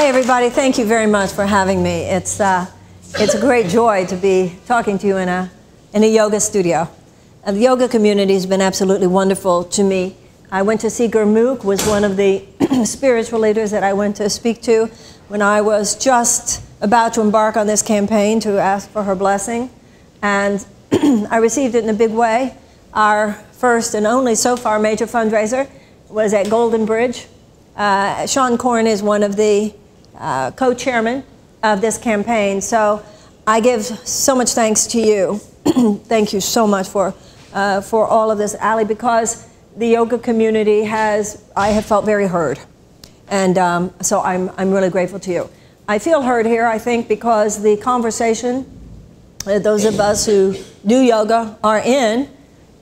Hi, everybody. Thank you very much for having me. It's a great joy to be talking to you in a yoga studio. The yoga community has been absolutely wonderful to me. I went to see Gurmukh, was one of the spiritual leaders that I went to speak to when I was just about to embark on this campaign to ask for her blessing. And I received it in a big way. Our first and only so far major fundraiser was at Golden Bridge. Sean Corn is one of the co-chairmen of this campaign. So I give so much thanks to you. Thank you so much for all of this, Ali, because the yoga community I have felt very heard. And so I'm really grateful to you. I feel heard here, I think, because the conversation those of us who do yoga are in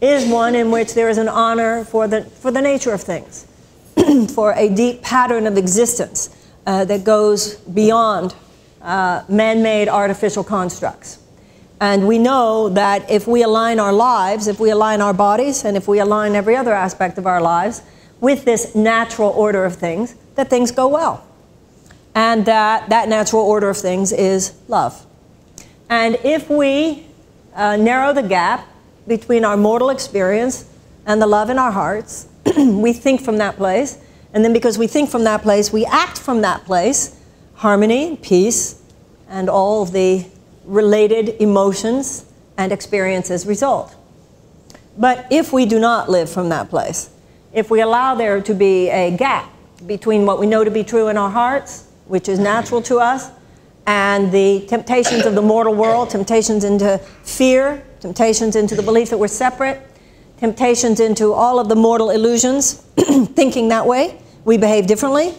is one in which there is an honor for the nature of things, for a deep pattern of existence that goes beyond man-made artificial constructs. And we know that if we align our lives, if we align our bodies, and if we align every other aspect of our lives with this natural order of things, that things go well. And that natural order of things is love. And if we narrow the gap between our mortal experience and the love in our hearts, we think from that place, and then because we think from that place, we act from that place, harmony, peace, and all the related emotions and experiences result. But if we do not live from that place, if we allow there to be a gap between what we know to be true in our hearts, which is natural to us, and the temptations of the mortal world, temptations into fear, temptations into the belief that we're separate, temptations into all of the mortal illusions, thinking that way, we behave differently.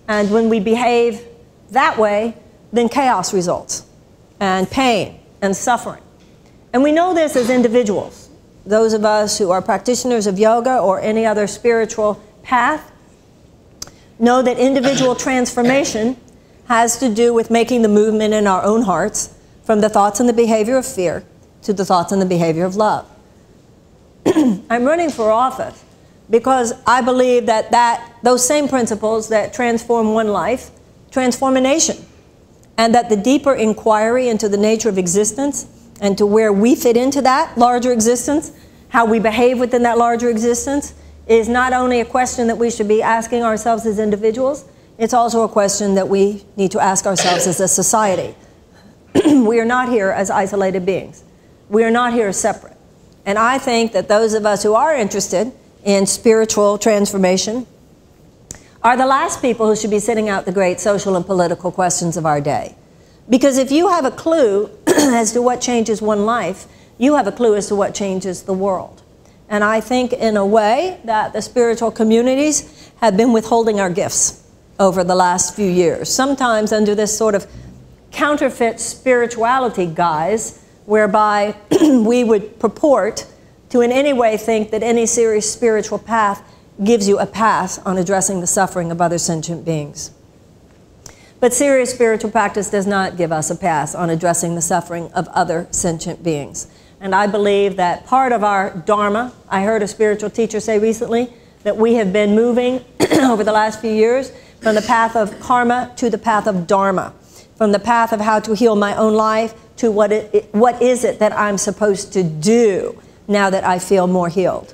And when we behave that way, then chaos results, and pain, and suffering. And we know this as individuals. Those of us who are practitioners of yoga or any other spiritual path know that individual transformation has to do with making the movement in our own hearts from the thoughts and the behavior of fear to the thoughts and the behavior of love. I'm running for office because I believe that those same principles that transform one life transform a nation, and that the deeper inquiry into the nature of existence and to where we fit into that larger existence, how we behave within that larger existence, is not only a question that we should be asking ourselves as individuals, it's also a question that we need to ask ourselves as a society. We are not here as isolated beings. We are not here separate. And I think that those of us who are interested in spiritual transformation are the last people who should be sitting out the great social and political questions of our day. Because if you have a clue as to what changes one life, you have a clue as to what changes the world. And I think in a way that the spiritual communities have been withholding our gifts over the last few years, sometimes under this sort of counterfeit spirituality guise, whereby we would purport to in any way think that any serious spiritual path gives you a pass on addressing the suffering of other sentient beings. But serious spiritual practice does not give us a pass on addressing the suffering of other sentient beings. And I believe that part of our dharma, I heard a spiritual teacher say recently that we have been moving over the last few years from the path of karma to the path of dharma, from the path of how to heal my own life to what is it that I'm supposed to do now that I feel more healed.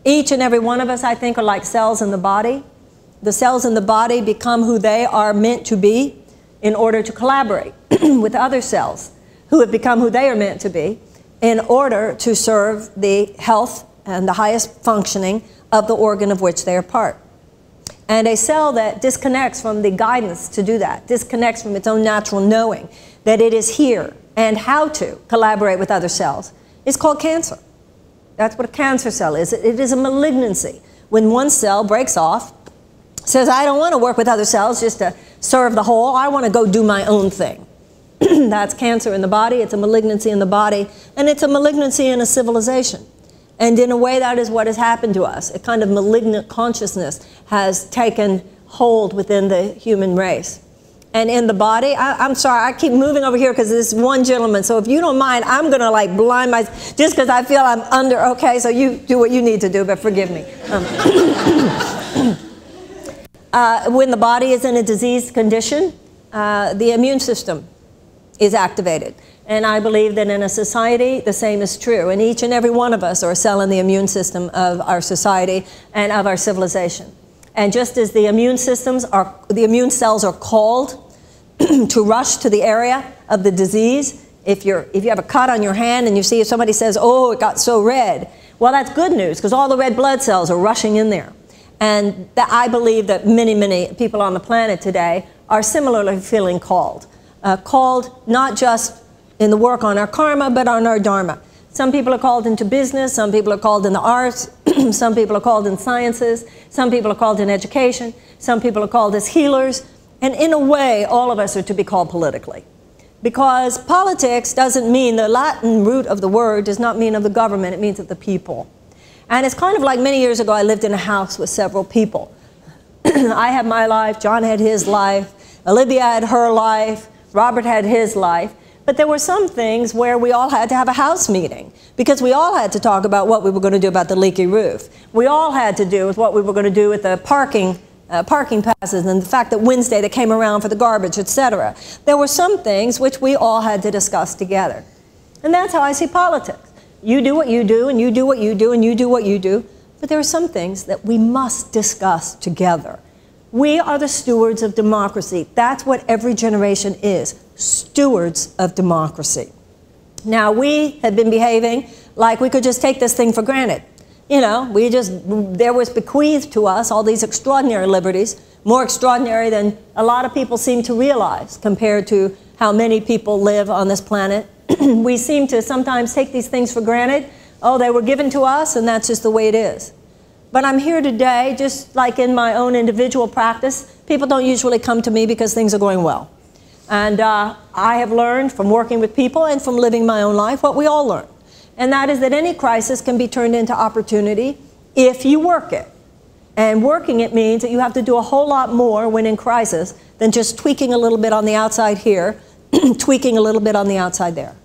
Each and every one of us, I think, are like cells in the body. The cells in the body become who they are meant to be in order to collaborate with other cells who have become who they are meant to be in order to serve the health and the highest functioning of the organ of which they are part. And a cell that disconnects from the guidance to do that, disconnects from its own natural knowing that it is here and how to collaborate with other cells, is called cancer. That's what a cancer cell is. It is a malignancy. When one cell breaks off, says, I don't want to work with other cells just to serve the whole, I want to go do my own thing. That's cancer in the body, it's a malignancy in the body, and it's a malignancy in a civilization. And in a way, that is what has happened to us. A kind of malignant consciousness has taken hold within the human race. And in the body, I'm sorry, I keep moving over here because this one gentleman, so if you don't mind, I'm going to like blind my, just because I feel I'm under, okay, so you do what you need to do, but forgive me. When the body is in a diseased condition, the immune system is activated. And I believe that in a society, the same is true. And each and every one of us are a cell in the immune system of our society and of our civilization. And just as the immune cells are called to rush to the area of the disease, if you have a cut on your hand and you see if somebody says, oh, it got so red, well, that's good news because all the red blood cells are rushing in there. And I believe that many, many people on the planet today are similarly feeling called. Called not just in the work on our karma, but on our dharma. Some people are called into business, some people are called in the arts, some people are called in sciences, some people are called in education, some people are called as healers, and in a way, all of us are to be called politically. Because politics doesn't mean, the Latin root of the word does not mean of the government, it means of the people. And it's kind of like many years ago, I lived in a house with several people. I had my life, John had his life, Olivia had her life, Robert had his life. But there were some things where we all had to have a house meeting because we all had to talk about what we were going to do about the leaky roof. We all had to do with what we were going to do with the parking passes and the fact that Wednesday they came around for the garbage, etc. There were some things which we all had to discuss together. And that's how I see politics. You do what you do, and you do what you do, and you do what you do. But there are some things that we must discuss together. We are the stewards of democracy. That's what every generation is, stewards of democracy. Now, we have been behaving like we could just take this thing for granted. You know, there was bequeathed to us all these extraordinary liberties, more extraordinary than a lot of people seem to realize compared to how many people live on this planet. We seem to sometimes take these things for granted. Oh, they were given to us, and that's just the way it is. But I'm here today, just like in my own individual practice, people don't usually come to me because things are going well. And I have learned from working with people and from living my own life what we all learn. And that is that any crisis can be turned into opportunity if you work it. And working it means that you have to do a whole lot more when in crisis than just tweaking a little bit on the outside here, tweaking a little bit on the outside there.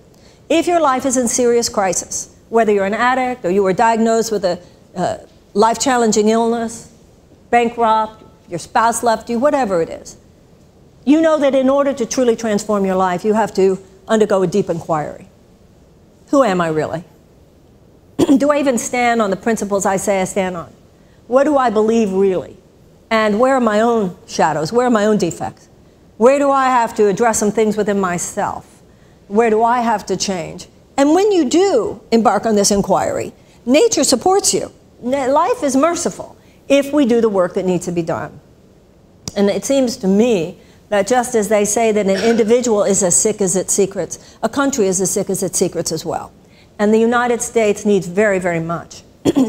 If your life is in serious crisis, whether you're an addict or you were diagnosed with a life-challenging illness, bankrupt, your spouse left you, whatever it is, you know that in order to truly transform your life, you have to undergo a deep inquiry. Who am I really? Do I even stand on the principles I say I stand on? What do I believe really? And where are my own shadows? Where are my own defects? Where do I have to address some things within myself? Where do I have to change? And when you do embark on this inquiry, nature supports you. Life is merciful if we do the work that needs to be done. And it seems to me that just as they say that an individual is as sick as its secrets, a country is as sick as its secrets as well. And the United States needs very, very much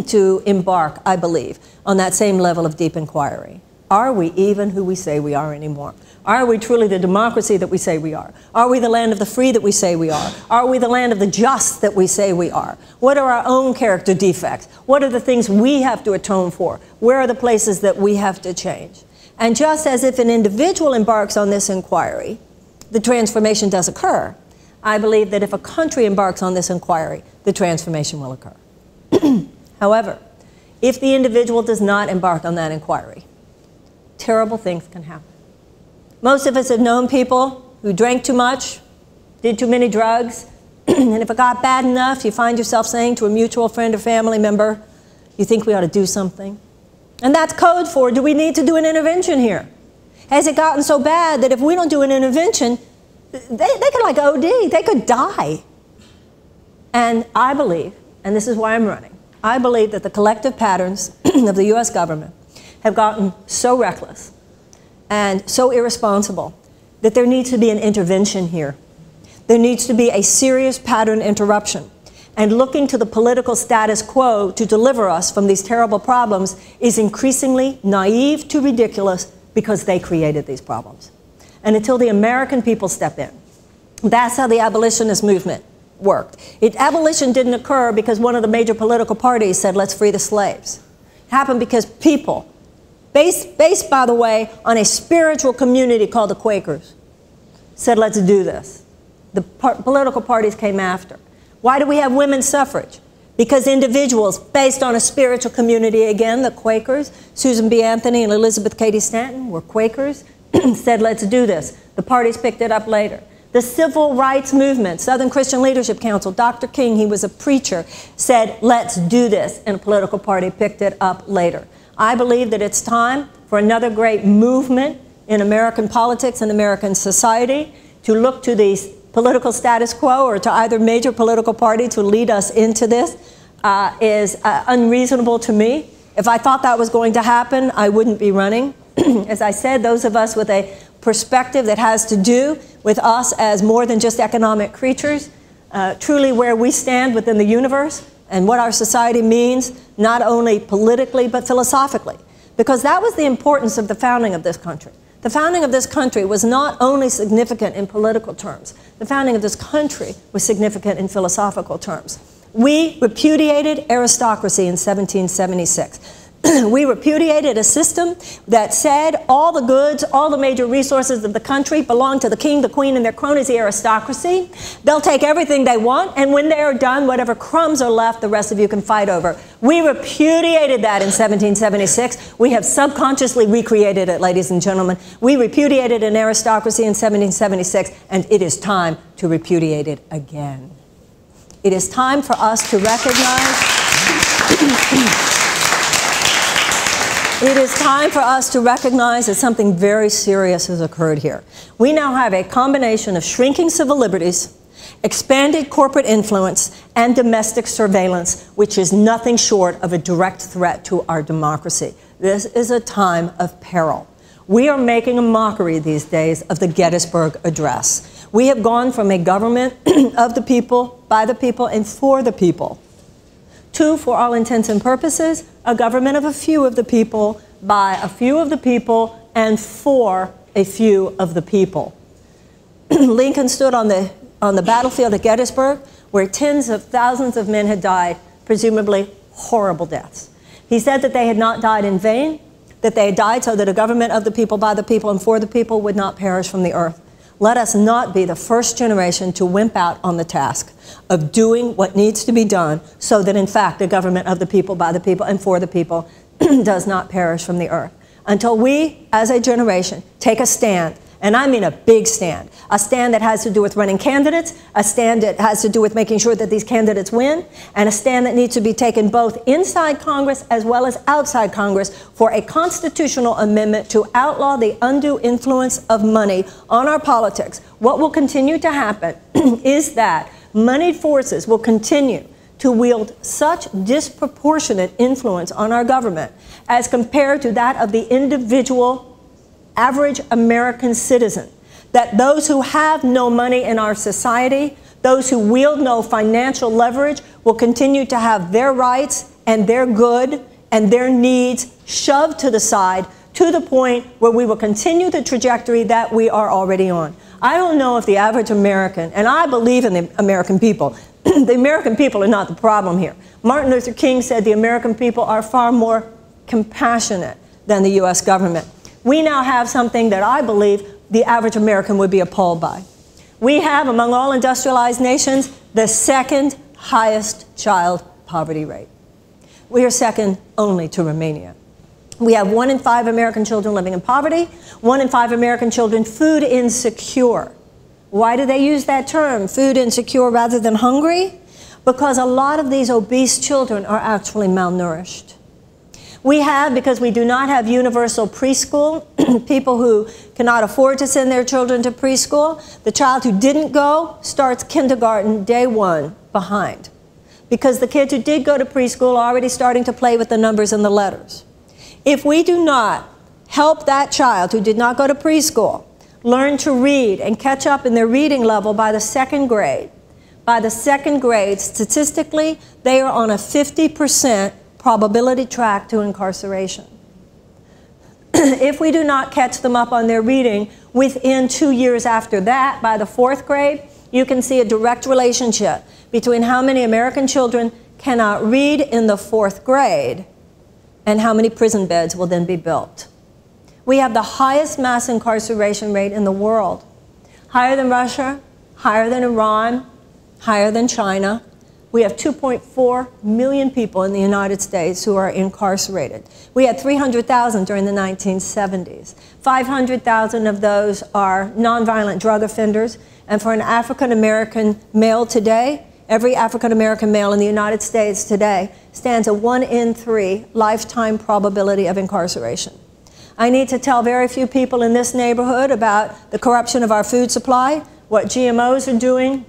to embark, I believe, on that same level of deep inquiry. Are we even who we say we are anymore? Are we truly the democracy that we say we are? Are we the land of the free that we say we are? Are we the land of the just that we say we are? What are our own character defects? What are the things we have to atone for? Where are the places that we have to change? And just as if an individual embarks on this inquiry, the transformation does occur, I believe that if a country embarks on this inquiry, the transformation will occur. However, if the individual does not embark on that inquiry, terrible things can happen. Most of us have known people who drank too much, did too many drugs, and if it got bad enough, you find yourself saying to a mutual friend or family member, you think we ought to do something? And that's code for, do we need to do an intervention here? Has it gotten so bad that if we don't do an intervention, they could like OD, they could die. And I believe, and this is why I'm running, I believe that the collective patterns of the US government have gotten so reckless and so irresponsible that there needs to be an intervention here. There needs to be a serious pattern interruption. And looking to the political status quo to deliver us from these terrible problems is increasingly naive to ridiculous because they created these problems. And until the American people step in, that's how the abolitionist movement worked. Abolition didn't occur because one of the major political parties said, let's free the slaves. It happened because people, based by the way, on a spiritual community called the Quakers, said, let's do this. The political parties came after. Why do we have women's suffrage? Because individuals, based on a spiritual community, again, the Quakers, Susan B. Anthony and Elizabeth Cady Stanton were Quakers, said, let's do this. The parties picked it up later. The civil rights movement, Southern Christian Leadership Council, Dr. King, he was a preacher, said, let's do this, and a political party picked it up later. I believe that it's time for another great movement in American politics and American society to look to the political status quo or to either major political party to lead us into this is unreasonable to me. If I thought that was going to happen, I wouldn't be running. As I said, those of us with a perspective that has to do with us as more than just economic creatures, truly where we stand within the universe and what our society means, not only politically but philosophically. Because that was the importance of the founding of this country. The founding of this country was not only significant in political terms, the founding of this country was significant in philosophical terms. We repudiated aristocracy in 1776. We repudiated a system that said all the goods, all the major resources of the country belong to the king, the queen, and their cronies, the aristocracy. They'll take everything they want, and when they are done, whatever crumbs are left, the rest of you can fight over. We repudiated that in 1776. We have subconsciously recreated it, ladies and gentlemen. We repudiated an aristocracy in 1776, and it is time to repudiate it again. It is time for us to recognize it is time for us to recognize that something very serious has occurred here. We now have a combination of shrinking civil liberties, expanded corporate influence, and domestic surveillance, which is nothing short of a direct threat to our democracy. This is a time of peril. We are making a mockery these days of the Gettysburg Address. We have gone from a government of the people, by the people, and for the people, to, for all intents and purposes, a government of a few of the people, by a few of the people, and for a few of the people. Lincoln stood on the battlefield at Gettysburg, where tens of thousands of men had died, presumably horrible deaths. He said that they had not died in vain, that they had died so that a government of the people, by the people, and for the people would not perish from the earth. Let us not be the first generation to wimp out on the task of doing what needs to be done so that, in fact, the government of the people, by the people, and for the people does not perish from the earth. Until we, as a generation, take a stand, and I mean a big stand, a stand that has to do with running candidates, a stand that has to do with making sure that these candidates win, and a stand that needs to be taken both inside Congress as well as outside Congress for a constitutional amendment to outlaw the undue influence of money on our politics. What will continue to happen is that moneyed forces will continue to wield such disproportionate influence on our government as compared to that of the individual average American citizen, that those who have no money in our society, those who wield no financial leverage, will continue to have their rights and their good and their needs shoved to the side to the point where we will continue the trajectory that we are already on. I don't know if the average American, and I believe in the American people, the American people are not the problem here. Martin Luther King said the American people are far more compassionate than the U.S. government. We now have something that I believe the average American would be appalled by. We have, among all industrialized nations, the second highest child poverty rate. We are second only to Romania. We have 1 in 5 American children living in poverty, 1 in 5 American children food insecure. Why do they use that term, food insecure, rather than hungry? Because a lot of these obese children are actually malnourished. We have, because we do not have universal preschool, people who cannot afford to send their children to preschool, the child who didn't go starts kindergarten day 1 behind. Because the kids who did go to preschool are already starting to play with the numbers and the letters. If we do not help that child who did not go to preschool learn to read and catch up in their reading level by the 2nd grade, statistically, they are on a 50% probability track to incarceration. If we do not catch them up on their reading within 2 years after that, by the 4th grade, you can see a direct relationship between how many American children cannot read in the 4th grade and how many prison beds will then be built. We have the highest mass incarceration rate in the world, higher than Russia, higher than Iran, higher than China. we have 2.4 million people in the United States who are incarcerated. We had 300,000 during the 1970s. 500,000 of those are nonviolent drug offenders. And for an African-American male today, every African-American male in the United States today stands a 1 in 3 lifetime probability of incarceration. I need to tell very few people in this neighborhood about the corruption of our food supply, what GMOs are doing,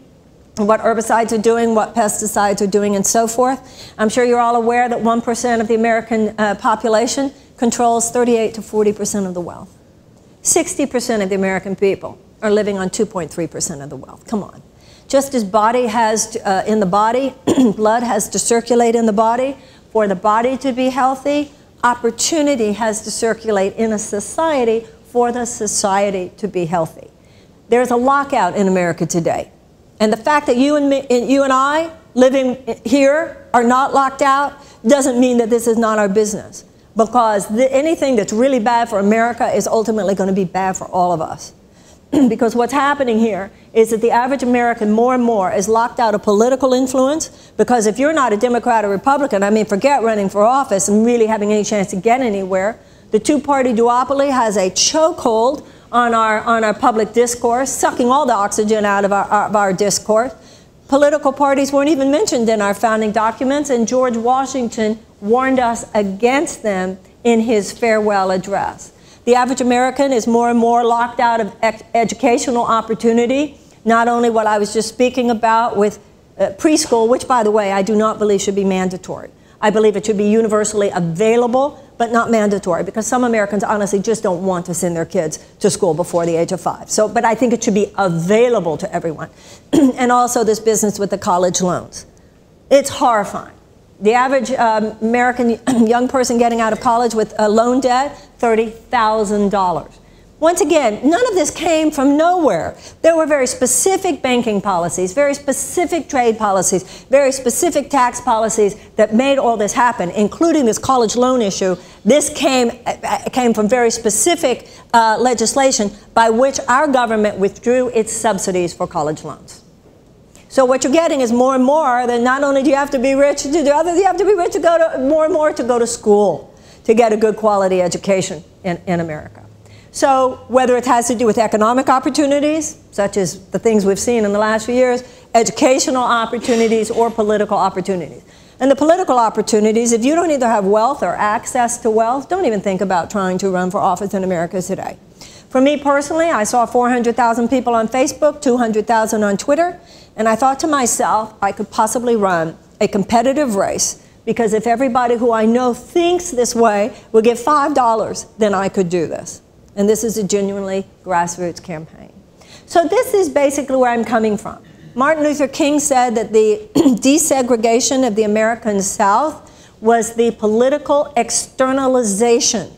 what herbicides are doing, what pesticides are doing, and so forth. I'm sure you're all aware that 1% of the American population controls 38 to 40% of the wealth. 60% of the American people are living on 2.3% of the wealth. Come on. Just as body has to, in the body, blood has to circulate in the body, for the body to be healthy, opportunity has to circulate in a society for the society to be healthy. There's a lockout in America today. And the fact that you and I living here are not locked out doesn't mean that this is not our business. Because anything that's really bad for America is ultimately going to be bad for all of us. Because what's happening here is that the average American more and more is locked out of political influence, because if you're not a Democrat or Republican, I mean, forget running for office and really having any chance to get anywhere. The two-party duopoly has a chokehold on our public discourse, sucking all the oxygen out of our discourse. Political parties weren't even mentioned in our founding documents, and George Washington warned us against them in his farewell address. The average American is more and more locked out of educational opportunity, not only what I was just speaking about with preschool, which, by the way, I do not believe should be mandatory. I believe it should be universally available, but not mandatory, because some Americans honestly just don't want to send their kids to school before the age of 5. So, but I think it should be available to everyone. And also this business with the college loans. It's horrifying. The average American young person getting out of college with a loan debt, $30,000. Once again, none of this came from nowhere. There were very specific banking policies, very specific trade policies, very specific tax policies that made all this happen, including this college loan issue. This came from very specific legislation by which our government withdrew its subsidies for college loans. So what you're getting is more and more that not only do you have to be rich to do others, you have to be rich to go to more and more to go to school to get a good quality education in America. So whether it has to do with economic opportunities, such as the things we've seen in the last few years, educational opportunities, or political opportunities. And the political opportunities, if you don't either have wealth or access to wealth, don't even think about trying to run for office in America today. For me personally, I saw 400,000 people on Facebook, 200,000 on Twitter, and I thought to myself, I could possibly run a competitive race, because if everybody who I know thinks this way would give $5, then I could do this. And this is a genuinely grassroots campaign. So this is basically where I'm coming from. Martin Luther King said that the desegregation of the American South was the political externalization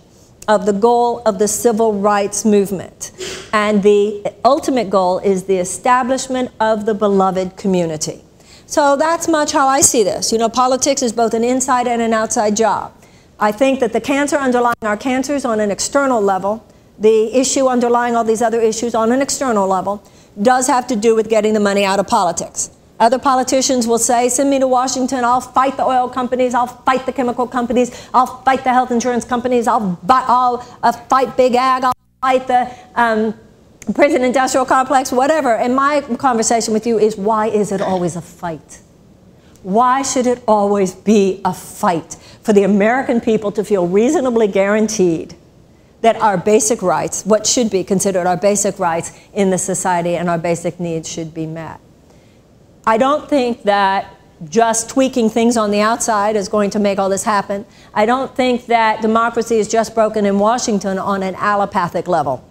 of the goal of the civil rights movement. And the ultimate goal is the establishment of the beloved community. So that's much how I see this. You know, politics is both an inside and an outside job. I think that the cancer underlying our cancers on an external level, the issue underlying all these other issues on an external level, does have to do with getting the money out of politics. Other politicians will say, send me to Washington, I'll fight the oil companies, I'll fight the chemical companies, I'll fight the health insurance companies, I'll fight Big Ag, I'll fight the prison industrial complex, whatever. And my conversation with you is, why is it always a fight? Why should it always be a fight for the American people to feel reasonably guaranteed that our basic rights, what should be considered our basic rights in the society and our basic needs, should be met? I don't think that just tweaking things on the outside is going to make all this happen. I don't think that democracy is just broken in Washington on an allopathic level.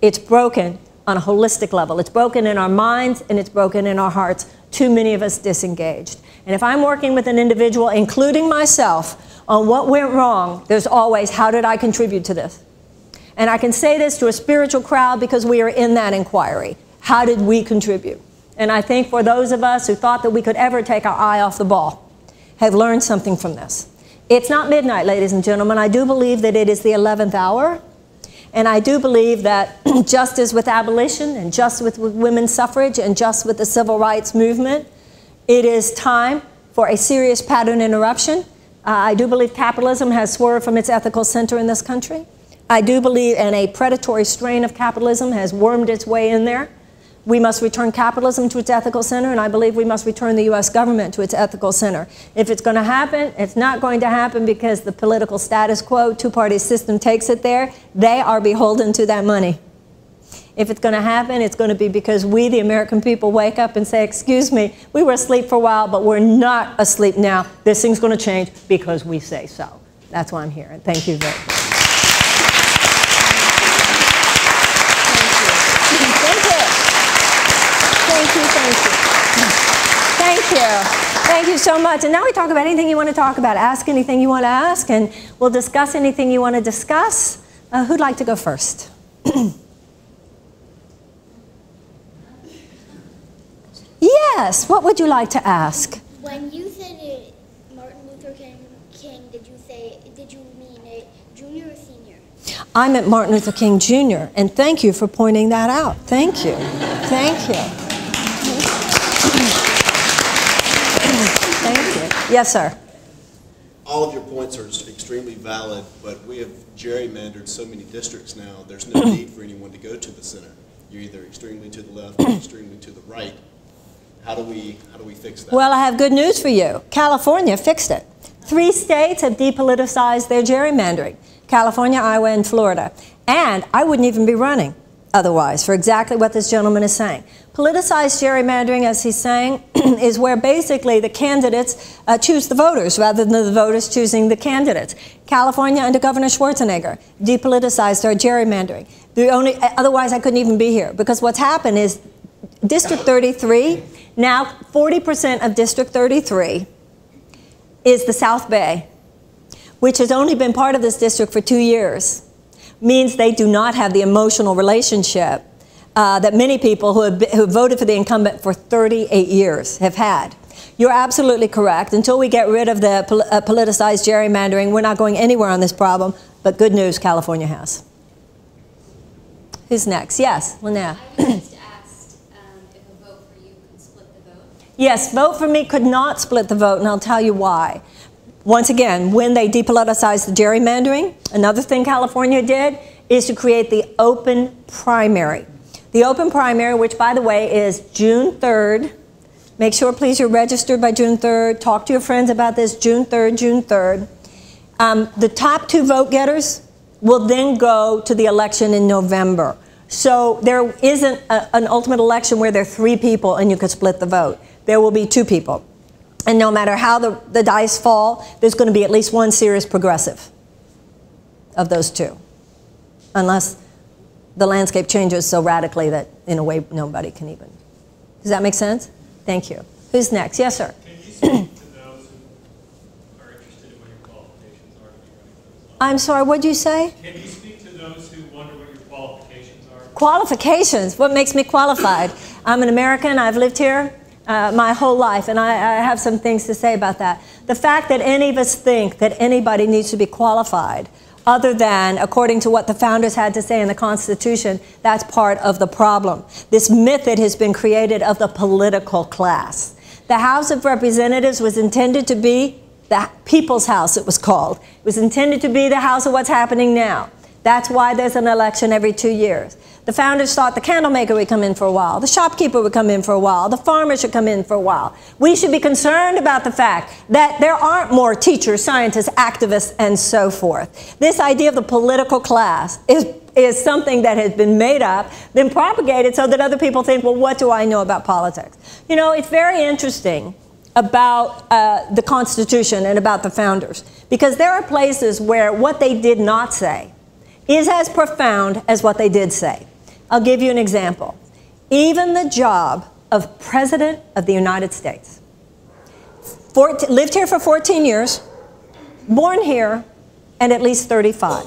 It's broken on a holistic level. It's broken in our minds and it's broken in our hearts. Too many of us disengaged. And if I'm working with an individual, including myself, on what went wrong, there's always, how did I contribute to this? And I can say this to a spiritual crowd because we are in that inquiry. How did we contribute? And I think for those of us who thought that we could ever take our eye off the ball, have learned something from this. It's not midnight, ladies and gentlemen. I do believe that it is the 11th hour. And I do believe that just as with abolition and just with women's suffrage and just with the civil rights movement, it is time for a serious pattern interruption. I do believe capitalism has swerved from its ethical center in this country. I do believe, and a predatory strain of capitalism has wormed its way in there. We must return capitalism to its ethical center, and I believe we must return the U.S. government to its ethical center. If it's going to happen, it's not going to happen because the political status quo, two-party system takes it there. They are beholden to that money. If it's going to happen, it's going to be because we, the American people, wake up and say, excuse me, we were asleep for a while, but we're not asleep now. This thing's going to change because we say so. That's why I'm here, and thank you very much. Thank you so much. And now we talk about anything you want to talk about. Ask anything you want to ask, and we'll discuss anything you want to discuss. Who'd like to go first? Yes, what would you like to ask? When you said Martin Luther King, did you mean a junior or senior? I meant Martin Luther King Jr., and thank you for pointing that out. Thank you. Thank you. Thank you. Yes, sir. All of your points are extremely valid, but we have gerrymandered so many districts now, there's no need for anyone to go to the center. You're either extremely to the left or extremely to the right. How do we fix that? Well, I have good news for you. California fixed it. 3 states have depoliticized their gerrymandering: California, Iowa, and Florida. And I wouldn't even be running otherwise for exactly what this gentleman is saying. Politicized gerrymandering, as he's saying, is where basically the candidates choose the voters rather than the voters choosing the candidates. California, under Governor Schwarzenegger, depoliticized our gerrymandering. Otherwise, I couldn't even be here, because what's happened is District 33, now 40% of District 33 is the South Bay, which has only been part of this district for 2 years. Means they do not have the emotional relationship that many people who voted for the incumbent for 38 years have had. You're absolutely correct. Until we get rid of the politicized gerrymandering, we're not going anywhere on this problem. But good news, California has. Who's next? Yes, Linnea. I was just asked if a vote for you could split the vote. Yes, vote for me could not split the vote, and I'll tell you why. Once again, when they depoliticized the gerrymandering, another thing California did is to create the open primary. The open primary, which, by the way, is June 3rd. Make sure, please, you're registered by June 3rd. Talk to your friends about this, June 3rd, June 3rd. The top 2 vote getters will then go to the election in November. So there isn't an ultimate election where there are 3 people and you could split the vote. There will be 2 people. And no matter how the dice fall, there's going to be at least one serious progressive of those 2. Unless the landscape changes so radically that, in a way, nobody can even. Does that make sense? Thank you. Who's next? Yes, sir. Can you speak to those who are interested in what your qualifications are to be running for this? I'm sorry, what did you say? Can you speak to those who wonder what your qualifications are? Qualifications? What makes me qualified? I'm an American. I've lived here my whole life, and I have some things to say about that. The fact that any of us think that anybody needs to be qualified, other than according to what the founders had to say in the Constitution, that's part of the problem. This myth that has been created of the political class. The House of Representatives was intended to be the people's house, it was called. It was intended to be the house of what's happening now. That's why there's an election every 2 years. The founders thought the candlemaker would come in for a while, the shopkeeper would come in for a while, the farmer should come in for a while. We should be concerned about the fact that there aren't more teachers, scientists, activists, and so forth. This idea of the political class is something that has been made up, then propagated so that other people think, well, what do I know about politics? You know, it's very interesting about the Constitution and about the founders, because there are places where what they did not say is as profound as what they did say. I'll give you an example. Even the job of President of the United States, lived here for 14 years, born here, and at least 35.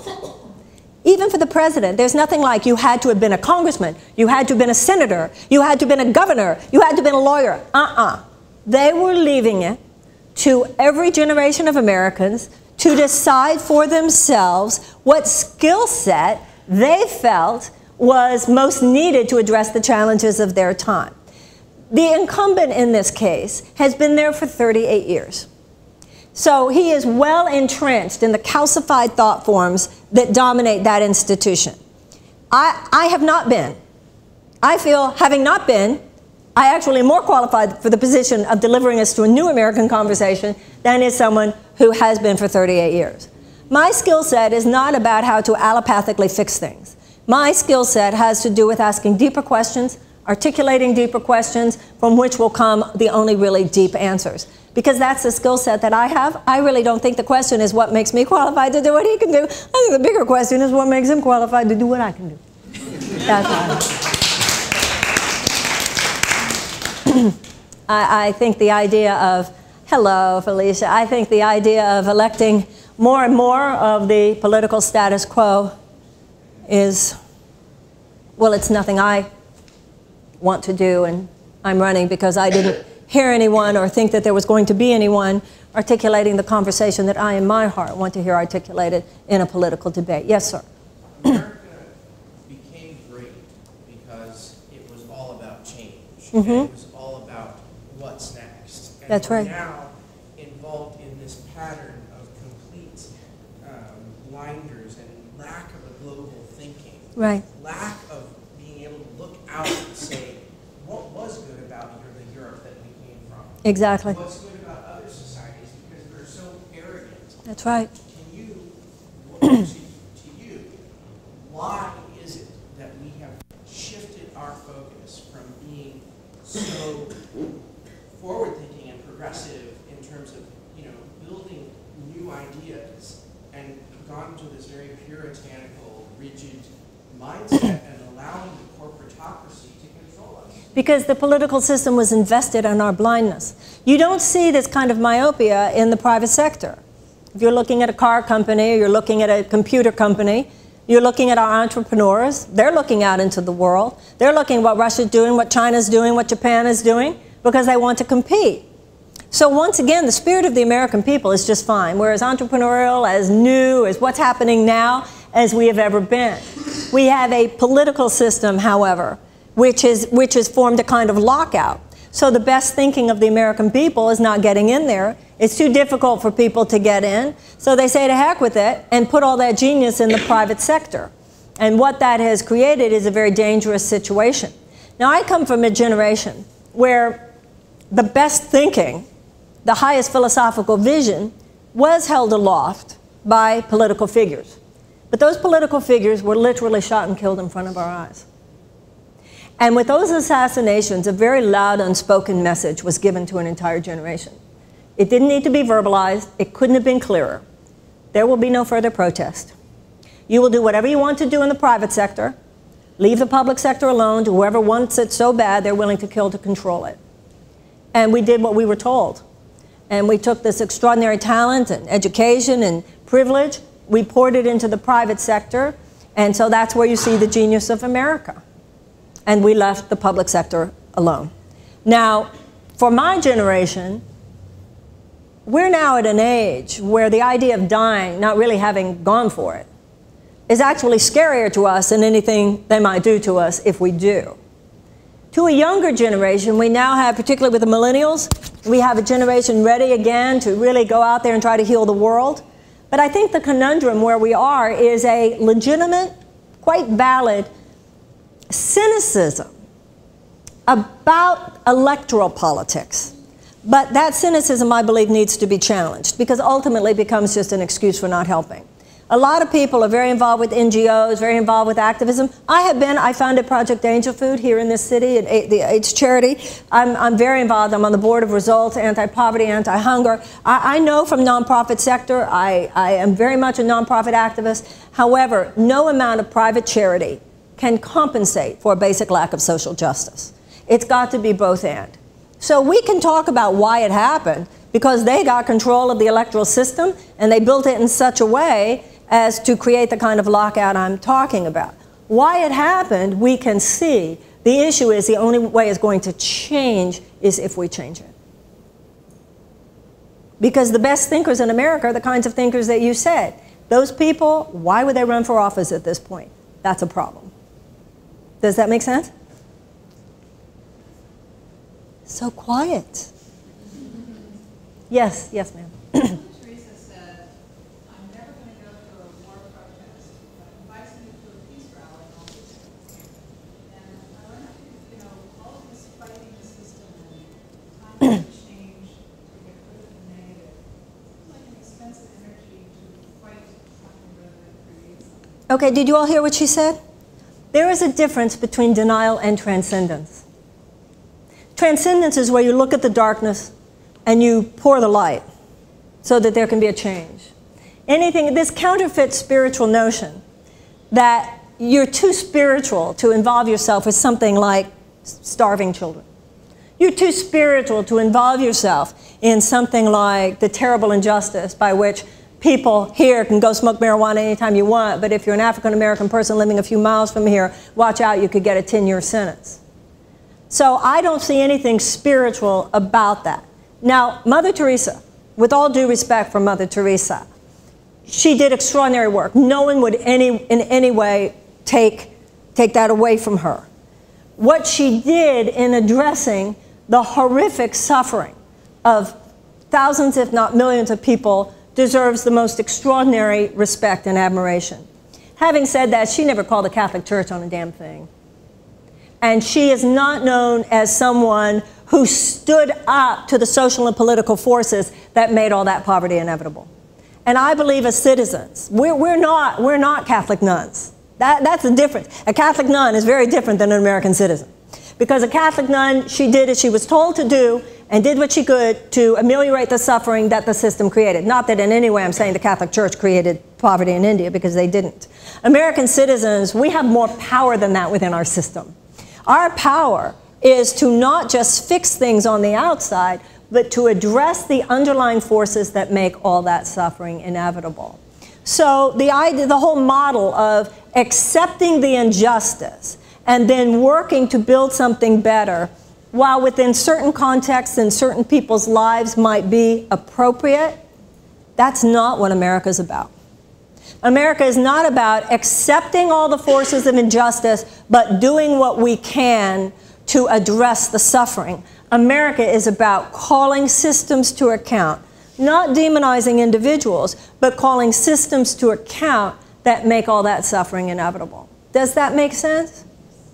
Even for the president, there's nothing like you had to have been a congressman, you had to have been a senator, you had to have been a governor, you had to have been a lawyer. They were leaving it to every generation of Americans to decide for themselves what skill set they felt was most needed to address the challenges of their time. The incumbent in this case has been there for 38 years. So he is well entrenched in the calcified thought forms that dominate that institution. I have not been. I feel, having not been, I actually am more qualified for the position of delivering us to a new American conversation than is someone who has been for 38 years. My skill set is not about how to allopathically fix things. My skill set has to do with asking deeper questions, articulating deeper questions, from which will come the only really deep answers. Because that's the skill set that I have. I really don't think the question is what makes me qualified to do what he can do. I think the bigger question is what makes him qualified to do what I can do. That's all. I think the idea of, hello, Felicia, I think the idea of electing more and more of the political status quo is, well, it's nothing I want to do, and I'm running because I didn't hear anyone or think that there was going to be anyone articulating the conversation that I, in my heart, want to hear articulated in a political debate. Yes, sir. America became great because it was all about change. And it was all about what's next. And That's right. We're now involved in this pattern of complete blinders and lack of a global thinking. Right. Lack of being able to look out and say, what was good about the Europe that we came from? Exactly. What's good about other societies, because they're so arrogant. That's right. Can you, to you, why is it that we have shifted our focus from being so forward-thinking and progressive in terms of, building new ideas and gone to this very puritanical, rigid mindset and allowing the corporatocracy to control us? Because the political system was invested in our blindness. You don't see this kind of myopia in the private sector. If you're looking at a car company, or you're looking at a computer company, you're looking at our entrepreneurs, they're looking out into the world. They're looking at what Russia's doing, what China's doing, what Japan is doing, because they want to compete. So once again, the spirit of the American people is just fine. We're as entrepreneurial, as new, as what's happening now, as we have ever been. We have a political system, however, which has formed a kind of lockout. So the best thinking of the American people is not getting in there. It's too difficult for people to get in. So they say to heck with it and put all that genius in the private sector. And what that has created is a very dangerous situation. Now, I come from a generation where the best thinking, the highest philosophical vision, was held aloft by political figures. But those political figures were literally shot and killed in front of our eyes. And with those assassinations, a very loud, unspoken message was given to an entire generation. It didn't need to be verbalized. It couldn't have been clearer. There will be no further protest. You will do whatever you want to do in the private sector. Leave the public sector alone to whoever wants it so bad they're willing to kill to control it. And we did what we were told. And we took this extraordinary talent and education and privilege, we poured it into the private sector, and so that's where you see the genius of America. And we left the public sector alone. Now, for my generation, we're now at an age where the idea of dying, not really having gone for it, is actually scarier to us than anything they might do to us if we do. To a younger generation, we now have, particularly with the millennials, we have a generation ready again to really go out there and try to heal the world. But I think the conundrum where we are is a legitimate, quite valid cynicism about electoral politics. But that cynicism, I believe, needs to be challenged because ultimately it becomes just an excuse for not helping. A lot of people are very involved with NGOs, very involved with activism. I founded Project Angel Food here in this city, the AIDS charity. I'm very involved. I'm on the board of Results, anti-poverty, anti-hunger. I know from nonprofit sector, I am very much a nonprofit activist. However, no amount of private charity can compensate for a basic lack of social justice. It's got to be both and. So we can talk about why it happened, because they got control of the electoral system and they built it in such a way as to create the kind of lockout I'm talking about. Why it happened, we can see. The issue is the only way it's going to change is if we change it. Because the best thinkers in America are the kinds of thinkers that you said. Those people, why would they run for office at this point? That's a problem. Does that make sense? So quiet. Yes, yes, ma'am. Teresa said, I'm never going to go to a war protest, but invites me to a peace rally and all this. And I wonder if, all of this fighting the system and trying to change to get rid of the negative, it's like an expensive energy to fight something rather than create something. Okay, did you all hear what she said? There is a difference between denial and transcendence. Transcendence is where you look at the darkness and you pour the light so that there can be a change. This counterfeit spiritual notion that you're too spiritual to involve yourself with something like starving children. You're too spiritual to involve yourself in something like the terrible injustice by which people here can go smoke marijuana anytime you want, but if you're an African American person living a few miles from here, watch out, you could get a 10-year sentence. So I don't see anything spiritual about that. Now, Mother Teresa, with all due respect for Mother Teresa, she did extraordinary work. No one would in any way take that away from her. What she did in addressing the horrific suffering of thousands, if not millions of people, deserves the most extraordinary respect and admiration. Having said that, she never called the Catholic Church on a damn thing. And she is not known as someone who stood up to the social and political forces that made all that poverty inevitable. And I believe as citizens, we're not Catholic nuns. That's the difference. A Catholic nun is very different than an American citizen. Because a Catholic nun, she did as she was told to do and did what she could to ameliorate the suffering that the system created. Not that in any way I'm saying the Catholic Church created poverty in India, because they didn't. American citizens, we have more power than that within our system. Our power is to not just fix things on the outside, but to address the underlying forces that make all that suffering inevitable. So the whole model of accepting the injustice and then working to build something better, while within certain contexts and certain people's lives might be appropriate, that's not what America's about. America is not about accepting all the forces of injustice, but doing what we can to address the suffering. America is about calling systems to account, not demonizing individuals, but calling systems to account that make all that suffering inevitable. Does that make sense?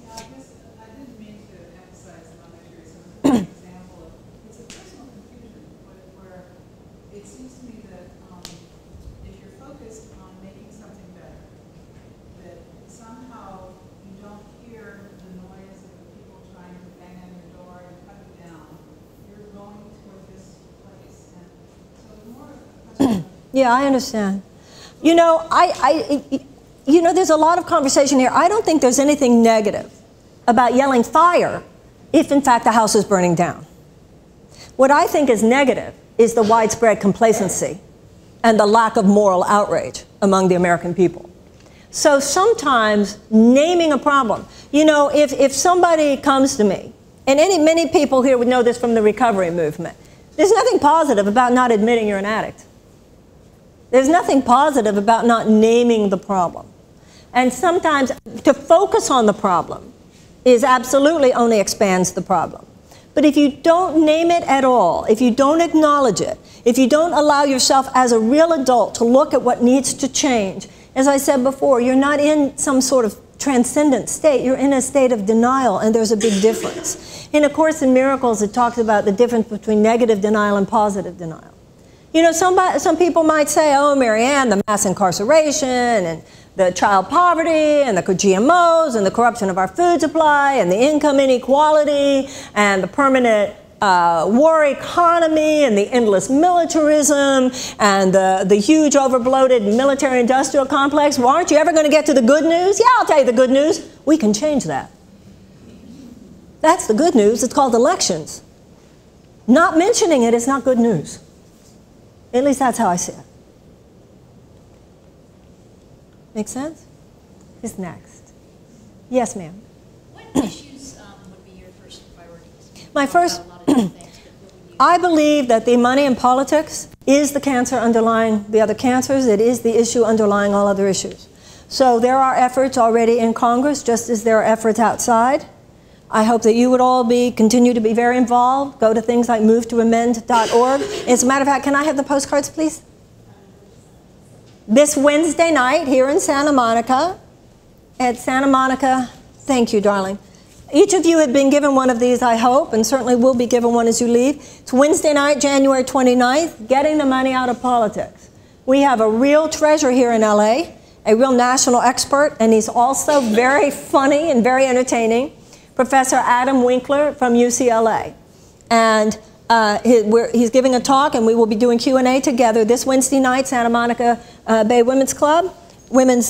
Yeah, I guess I didn't mean to emphasize Mother Teresa as an example of, it's a personal confusion, where it seems to me that if you're focused on making something better, that somehow you don't hear the noise of the people trying to bang on your door and cut you down. You're going toward this place. And so it's more of a question of, Yeah, I understand. You know, there's a lot of conversation here. I don't think there's anything negative about yelling fire if, in fact, the house is burning down. What I think is negative is the widespread complacency and the lack of moral outrage among the American people. So sometimes naming a problem, you know, if somebody comes to me, and many people here would know this from the recovery movement, there's nothing positive about not admitting you're an addict. There's nothing positive about not naming the problem. And sometimes to focus on the problem is absolutely only expands the problem. But if you don't name it at all, if you don't acknowledge it, if you don't allow yourself as a real adult to look at what needs to change, as I said before, you're not in some sort of transcendent state, you're in a state of denial, and there's a big difference. In A Course in Miracles, it talks about the difference between negative denial and positive denial. You know, some people might say, oh, Marianne, the mass incarceration and the child poverty and the GMOs and the corruption of our food supply and the income inequality and the permanent war economy and the endless militarism and the huge overbloated military-industrial complex. Well, aren't you ever going to get to the good news? Yeah, I'll tell you the good news. We can change that. That's the good news. It's called elections. Not mentioning it is not good news. At least that's how I see it. Make sense? Who's next? Yes, ma'am. What issues would be your first priorities? My first, I believe that the money in politics is the cancer underlying the other cancers. It is the issue underlying all other issues. So there are efforts already in Congress, just as there are efforts outside, I hope that you would all continue to be very involved. Go to things like movetoamend.org. As a matter of fact, can I have the postcards, please? This Wednesday night here in Santa Monica, thank you, darling. Each of you have been given one of these, I hope, and certainly will be given one as you leave. It's Wednesday night, January 29th, Getting the Money Out of Politics. We have a real treasure here in LA, a real national expert, and he's also very funny and very entertaining, Professor Adam Winkler from UCLA. And he's giving a talk, and we will be doing Q&A together this Wednesday night, Santa Monica Bay Women's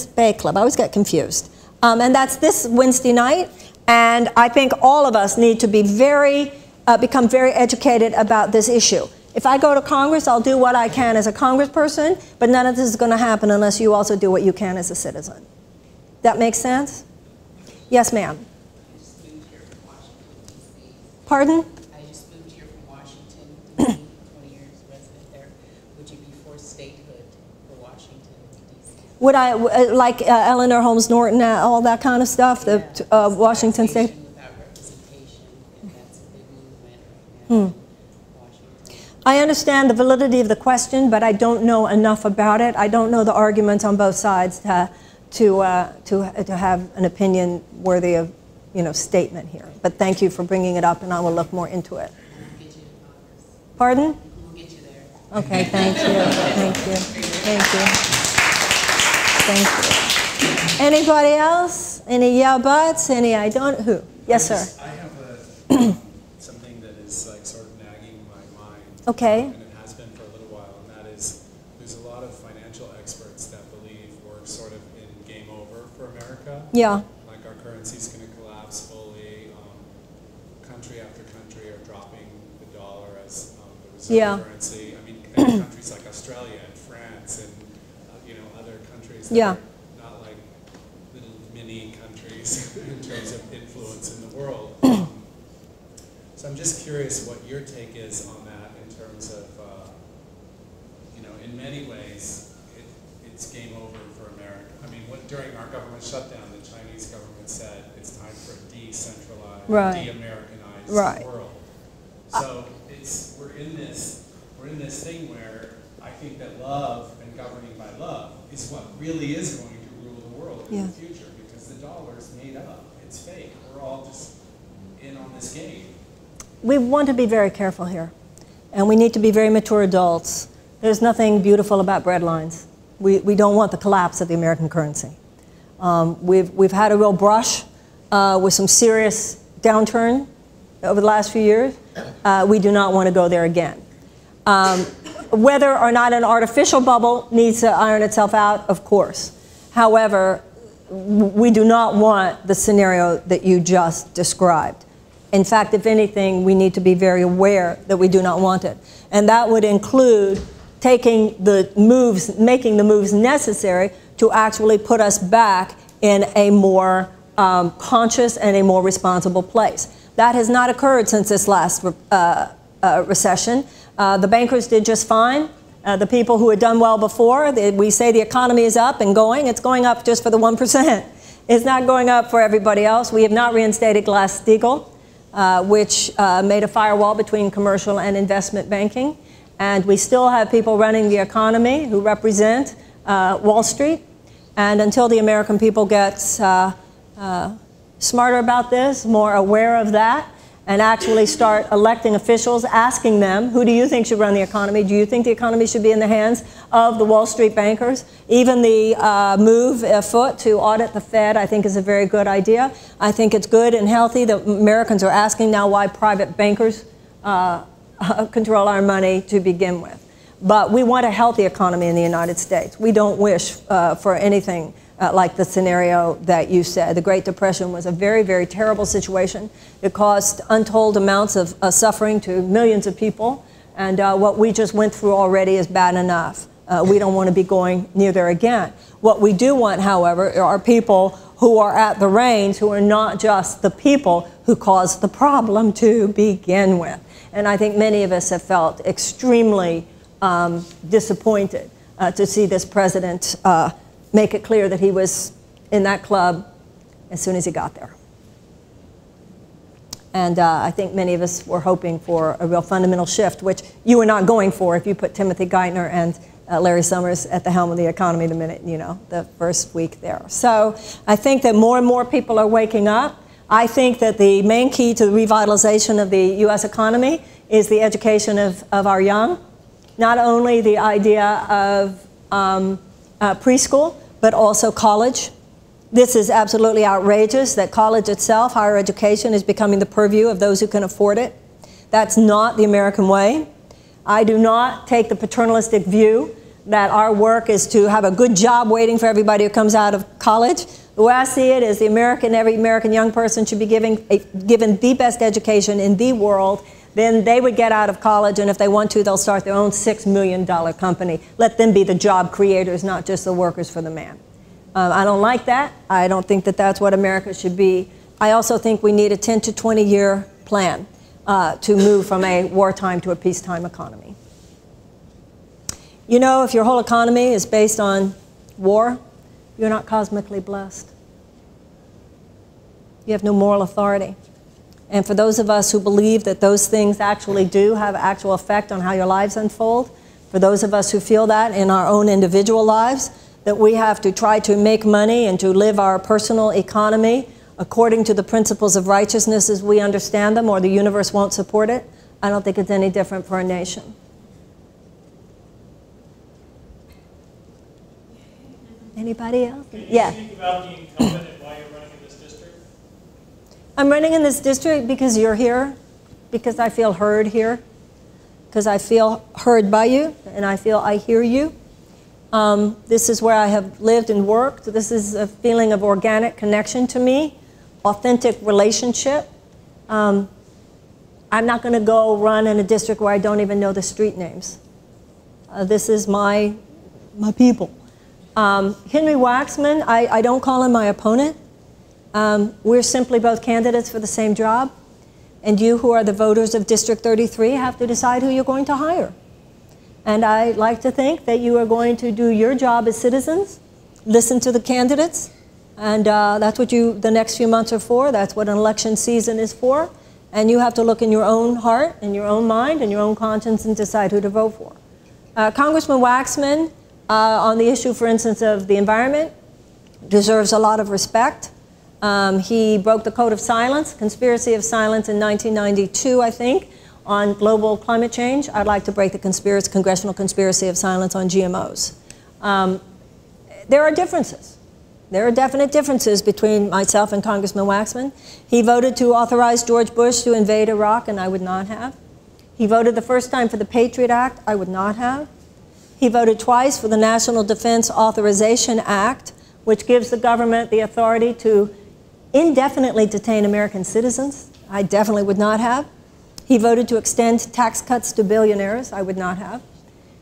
Bay Club. I always get confused. And that's this Wednesday night. And I think all of us need to be become very educated about this issue. If I go to Congress, I'll do what I can as a congressperson, but none of this is going to happen unless you also do what you can as a citizen. That makes sense? Yes, ma'am. I just moved here from Washington, D.C. Pardon? I just moved here from Washington, D.C., 20 years resident there. Would you be for statehood for Washington, D.C.? Would I, like Eleanor Holmes Norton, all that kind of stuff, the Washington State? Without representation, and that's a big movement right now. Washington. I understand the validity of the question, but I don't know enough about it. I don't know the arguments on both sides to have an opinion worthy of, statement here. But thank you for bringing it up, and I will look more into it. We'll get you to Congress. Pardon? We'll get you there. Okay, thank you, thank you, thank you. Thank you. Anybody else? Any yeah buts? Any I don't? Who? Yes, sir. I have something that is like sort of nagging my mind. Okay. And it has been for a little while, and that is there's a lot of financial experts that believe we're sort of in game over for America. Yeah. Like our currency's going to collapse fully. Country after country are dropping the dollar as the reserve currency. I mean, countries like Australia and France and other countries that are not like little mini countries in terms of influence in the world. So I'm just curious what your take is on that in terms of, in many ways, it's game over for America. I mean, during our government shutdown, the Chinese government said it's time for a decentralized, de-Americanized world. So we're in this thing where I think that love and governing by love is what really is going to rule the world in the future, because the dollar's made up. It's fake. We're all just in on this game. We want to be very careful here, and we need to be very mature adults. There's nothing beautiful about bread lines. We don't want the collapse of the American currency. We've had a real brush with some serious downturn over the last few years. We do not want to go there again. Whether or not an artificial bubble needs to iron itself out, of course. However, we do not want the scenario that you just described. In fact, if anything, we need to be very aware that we do not want it. And that would include making the moves necessary to actually put us back in a more conscious and a more responsible place. That has not occurred since this last recession. The bankers did just fine. The people who had done well before, we say the economy is up and going. It's going up just for the 1%. It's not going up for everybody else. We have not reinstated Glass-Steagall, which made a firewall between commercial and investment banking. And we still have people running the economy who represent Wall Street. And until the American people get smarter about this, more aware of that, and actually start electing officials, asking them, who do you think should run the economy? Do you think the economy should be in the hands of the Wall Street bankers? Even the move afoot to audit the Fed, I think, is a very good idea. I think it's good and healthy that Americans are asking now why private bankers control our money to begin with. But we want a healthy economy in the United States. We don't wish for anything like the scenario that you said. The Great Depression was a very, very terrible situation. It caused untold amounts of suffering to millions of people. And what we just went through already is bad enough. We don't want to be going near there again. What we do want, however, are people who are at the reins, who are not just the people who caused the problem to begin with. And I think many of us have felt extremely disappointed to see this president make it clear that he was in that club as soon as he got there. And I think many of us were hoping for a real fundamental shift, which you were not going for if you put Timothy Geithner and Larry Summers at the helm of the economy the minute, the first week there. So I think that more and more people are waking up. I think that the main key to the revitalization of the U.S. economy is the education of our young. Not only the idea of preschool, but also college. This is absolutely outrageous that college itself, higher education, is becoming the purview of those who can afford it. That's not the American way. I do not take the paternalistic view that our work is to have a good job waiting for everybody who comes out of college. The way I see it is every American young person should be given the best education in the world. Then they would get out of college, and if they want to, they'll start their own $6 million company. Let them be the job creators, not just the workers for the man. I don't like that. I don't think that that's what America should be. I also think we need a 10 to 20-year plan to move from a wartime to a peacetime economy. If your whole economy is based on war, you're not cosmically blessed. You have no moral authority. And for those of us who believe that those things actually do have actual effect on how your lives unfold, for those of us who feel that in our own individual lives, that we have to try to make money and to live our personal economy according to the principles of righteousness as we understand them, or the universe won't support it, I don't think it's any different for a nation. Anybody else? Yeah. Can you speak about the incumbent and why you're running in this district? I'm running in this district because you're here, because I feel heard here, because I feel heard by you, and I feel I hear you. This is where I have lived and worked. This is a feeling of organic connection to me, authentic relationship. I'm not going to go run in a district where I don't even know the street names. This is my people. Henry Waxman, I don't call him my opponent. We're simply both candidates for the same job. And you, who are the voters of District 33, have to decide who you're going to hire. And I like to think that you are going to do your job as citizens, listen to the candidates, and that's what the next few months are for. That's what an election season is for. And you have to look in your own heart, and your own mind, and your own conscience and decide who to vote for. Congressman Waxman, on the issue, for instance, of the environment, deserves a lot of respect. He broke the code of silence, conspiracy of silence in 1992, I think, on global climate change. I'd like to break the congressional conspiracy of silence on GMOs. There are differences. There are definite differences between myself and Congressman Waxman. He voted to authorize George Bush to invade Iraq, and I would not have. He voted the first time for the Patriot Act. I would not have. He voted twice for the National Defense Authorization Act, which gives the government the authority to indefinitely detain American citizens. I definitely would not have. He voted to extend tax cuts to billionaires. I would not have.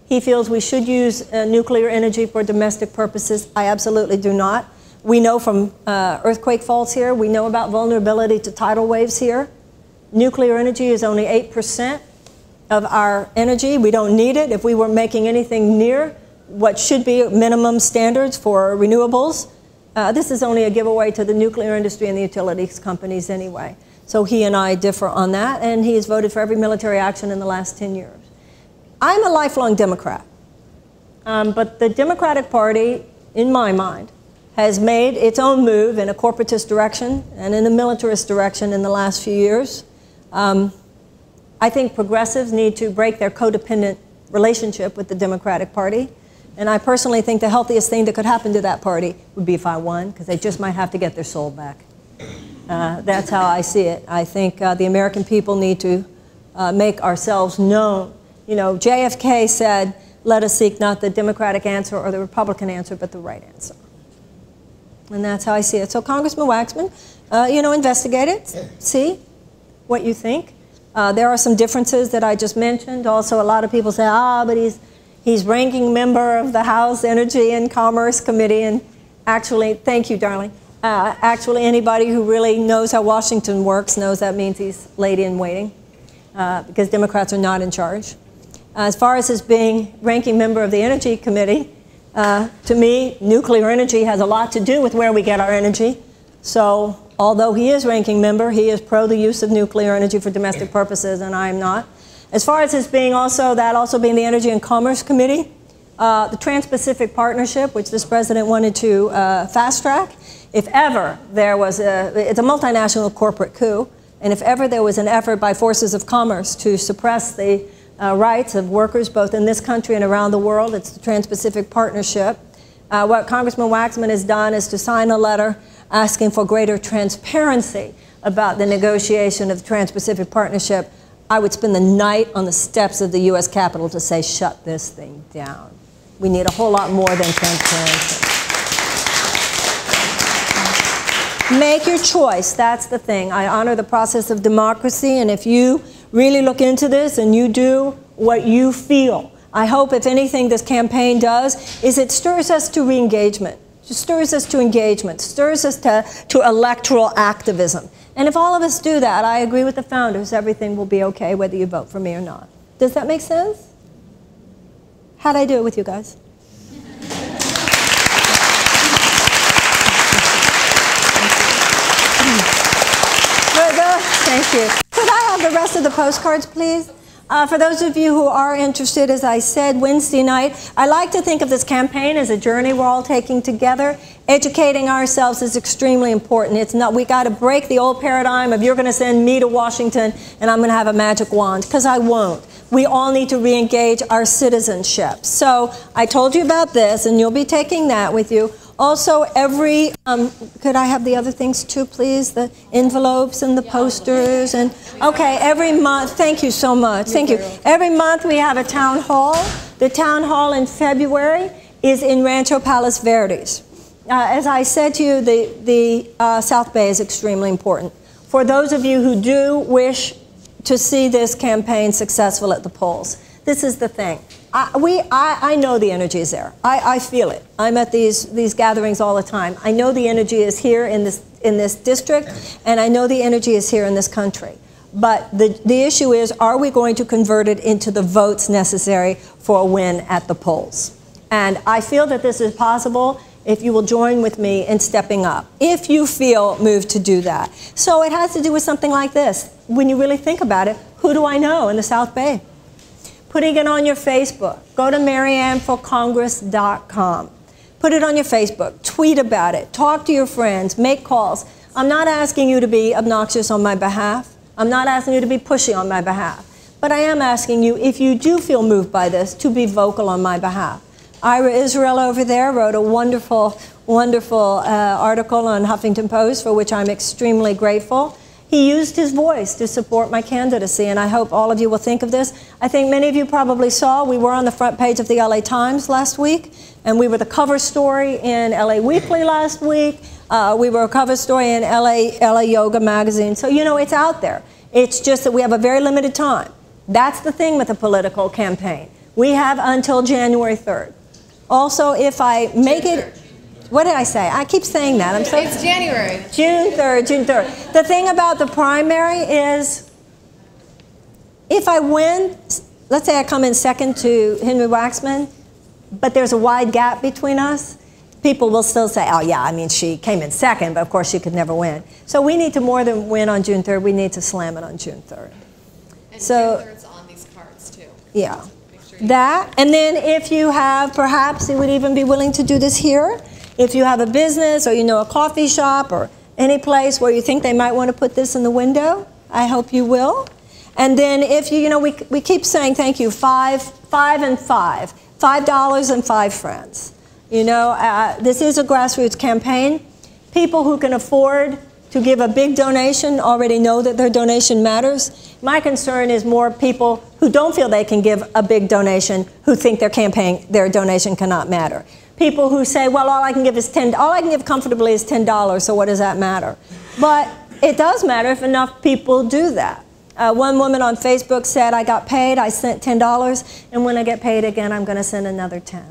He feels we should use nuclear energy for domestic purposes. I absolutely do not. We know from earthquake faults here, we know about vulnerability to tidal waves here. Nuclear energy is only 8% of our energy. We don't need it. If we were making anything near what should be minimum standards for renewables, this is only a giveaway to the nuclear industry and the utilities companies anyway. So he and I differ on that, and he has voted for every military action in the last 10 years. I'm a lifelong Democrat, but the Democratic Party, in my mind, has made its own move in a corporatist direction and in a militarist direction in the last few years. I think progressives need to break their codependent relationship with the Democratic Party, and I personally think the healthiest thing that could happen to that party would be if I won, because they just might have to get their soul back. That's how I see it. I think the American people need to make ourselves known. JFK said, let us seek not the Democratic answer or the Republican answer, but the right answer. And that's how I see it. So Congressman Waxman, investigate it, see what you think. There are some differences that I just mentioned. Also, a lot of people say, but he's ranking member of the House Energy and Commerce Committee. And actually, thank you, darling. Actually, anybody who really knows how Washington works knows that means he's lady in waiting, because Democrats are not in charge. As far as his being ranking member of the Energy Committee, to me, nuclear energy has a lot to do with where we get our energy. So Although he is ranking member, he is pro the use of nuclear energy for domestic purposes, and I am not. As far as his being also being the Energy and Commerce Committee, the Trans-Pacific Partnership, which this president wanted to fast track, if ever there was it's a multinational corporate coup, and if ever there was an effort by forces of commerce to suppress the rights of workers both in this country and around the world, it's the Trans-Pacific Partnership. What Congressman Waxman has done is to sign a letter asking for greater transparency about the negotiation of the Trans-Pacific Partnership. I would spend the night on the steps of the U.S. Capitol to say, shut this thing down. We need a whole lot more than transparency. Make your choice. That's the thing. I honor the process of democracy, and if you really look into this and you do what you feel, I hope, if anything, this campaign does is it stirs us to re-engagement. It stirs us to engagement, stirs us to electoral activism. And if all of us do that, I agree with the founders, everything will be okay whether you vote for me or not. Does that make sense? How'd I do it with you guys? Thank you. Could I have the rest of the postcards, please? For those of you who are interested, as I said, Wednesday night, I like to think of this campaign as a journey we're all taking together. Educating ourselves is extremely important. It's not, we got to break the old paradigm of you're going to send me to Washington and I'm going to have a magic wand, because I won't. We all need to re-engage our citizenship. So I told you about this, and you'll be taking that with you. Also, every, could I have the other things too, please? The envelopes and the posters and, okay, every month, thank you so much, thank you. Every month we have a town hall. The town hall in February is in Rancho Palos Verdes. As I said to you, the South Bay is extremely important. For those of you who do wish to see this campaign successful at the polls, this is the thing. I know the energy is there. I feel it. I'm at these gatherings all the time. I know the energy is here in this district, and I know the energy is here in this country. But the issue is, are we going to convert it into the votes necessary for a win at the polls? And I feel that this is possible if you will join with me in stepping up, if you feel moved to do that. So it has to do with something like this. When you really think about it, who do I know in the South Bay? Putting it on your Facebook. Go to marianneforcongress.com. Put it on your Facebook. Tweet about it. Talk to your friends. Make calls. I'm not asking you to be obnoxious on my behalf. I'm not asking you to be pushy on my behalf. But I am asking you, if you do feel moved by this, to be vocal on my behalf. Ira Israel over there wrote a wonderful, wonderful article on Huffington Post, for which I'm extremely grateful. He used his voice to support my candidacy, and I hope all of you will think of this. I think many of you probably saw we were on the front page of the LA Times last week, and we were the cover story in LA Weekly last week. We were a cover story in LA Yoga magazine. So, you know, it's out there. It's just that we have a very limited time. That's the thing with a political campaign. We have until January 3rd. Also, if I make it... What did I say? I keep saying that. I'm so... It's January. June 3rd, June 3rd. The thing about the primary is, if I win, let's say I come in second to Henry Waxman, but there's a wide gap between us, people will still say, oh yeah, I mean, she came in second, but of course she could never win. So we need to more than win on June 3rd, we need to slam it on June 3rd. And so, June 3rd's on these cards too. Yeah. That, and then if you have, perhaps you would even be willing to do this here. If you have a business or you know a coffee shop or any place where you think they might want to put this in the window, I hope you will. And then if you, we keep saying thank you, $5 and $5 and 5 friends. This is a grassroots campaign. People who can afford to give a big donation already know that their donation matters. My concern is more people who don't feel they can give a big donation, who think their donation cannot matter. People who say, well, all I can give is all I can give comfortably is $10, so what does that matter? But it does matter if enough people do that. One woman on Facebook said, I got paid, I sent $10, and when I get paid again, I'm going to send another 10.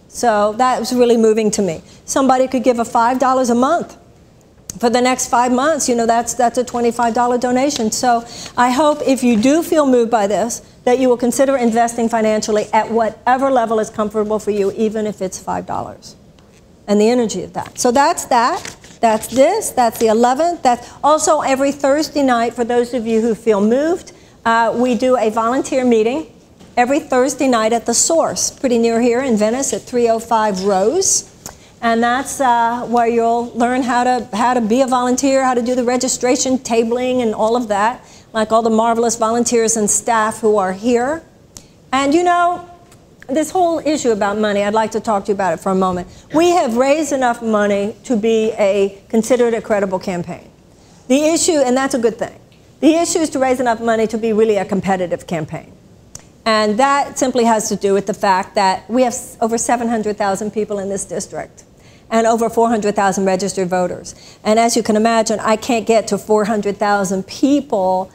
So that was really moving to me. Somebody could give a $5 a month. For the next 5 months, that's a $25 donation. So I hope if you do feel moved by this, that you will consider investing financially at whatever level is comfortable for you, even if it's $5. And the energy of that. So that's that. That's this. That's the 11th. That's also every Thursday night, for those of you who feel moved, we do a volunteer meeting every Thursday night at The Source, pretty near here in Venice at 305 Rose. And that's where you'll learn how to be a volunteer, how to do the registration, tabling, and all of that, like all the marvelous volunteers and staff who are here. And you know, this whole issue about money, I'd like to talk to you about it for a moment. We have raised enough money to be considered a credible campaign. The issue, and that's a good thing, the issue is to raise enough money to be really a competitive campaign. And that simply has to do with the fact that we have over 700,000 people in this district and over 400,000 registered voters. And as you can imagine, I can't get to 400,000 people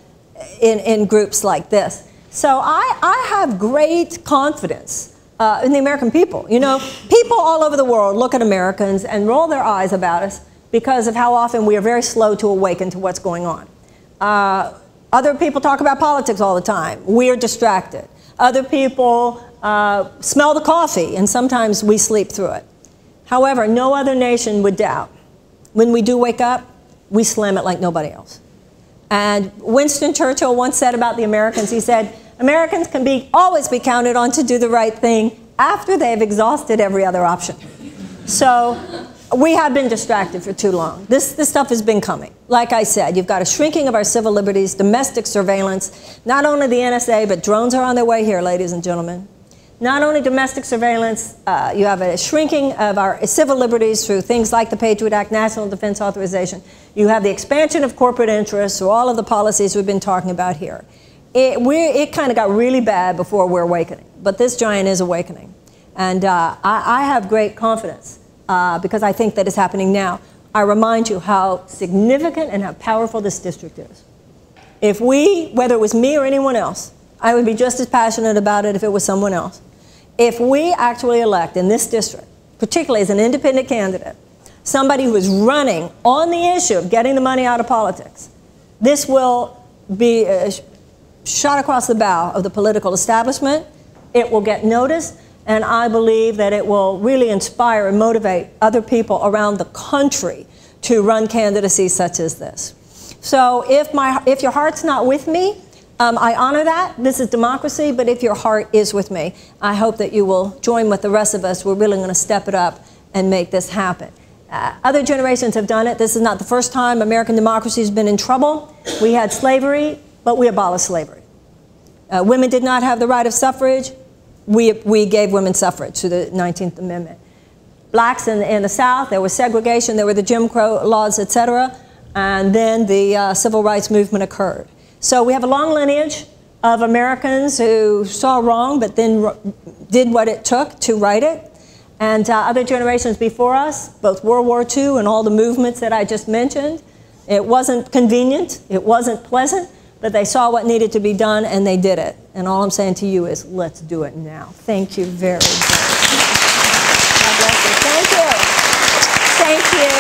in groups like this. So I have great confidence in the American people. You know, people all over the world look at Americans and roll their eyes about us because of how often we are very slow to awaken to what's going on. Other people talk about politics all the time. We're distracted. Other people smell the coffee, and sometimes we sleep through it. However, no other nation would doubt. When we do wake up, we slam it like nobody else. And Winston Churchill once said about the Americans, he said, Americans can always be counted on to do the right thing after they've exhausted every other option. So we have been distracted for too long. This stuff has been coming. Like I said, you've got a shrinking of our civil liberties, domestic surveillance, not only the NSA, but drones are on their way here, ladies and gentlemen. Not only domestic surveillance, you have a shrinking of our civil liberties through things like the Patriot Act, National Defense Authorization. You have the expansion of corporate interests through all of the policies we've been talking about here. It kind of got really bad before we're awakening, but this giant is awakening. And I have great confidence because I think that it's happening now. I remind you how significant and how powerful this district is. If we, whether it was me or anyone else, I would be just as passionate about it if it was someone else. If we actually elect in this district, particularly as an independent candidate, somebody who is running on the issue of getting the money out of politics, this will be a shot across the bow of the political establishment. It will get noticed, and I believe that it will really inspire and motivate other people around the country to run candidacies such as this. So if your heart's not with me, I honor that. This is democracy, but if your heart is with me, I hope that you will join with the rest of us. We're really going to step it up and make this happen. Other generations have done it. This is not the first time American democracy has been in trouble. We had slavery, but we abolished slavery. Women did not have the right of suffrage. We gave women suffrage through the 19th Amendment. Blacks in the South, there was segregation, there were the Jim Crow laws, etc. And then the civil rights movement occurred. So we have a long lineage of Americans who saw wrong but then did what it took to right it. And other generations before us, both World War II and all the movements that I just mentioned, it wasn't convenient, it wasn't pleasant, but they saw what needed to be done and they did it. And all I'm saying to you is, let's do it now. Thank you very much. God bless you. Thank you. Thank you.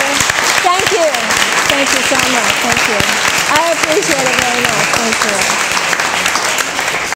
Thank you. Thank you so much. Thank you. I appreciate it very much. Thank you.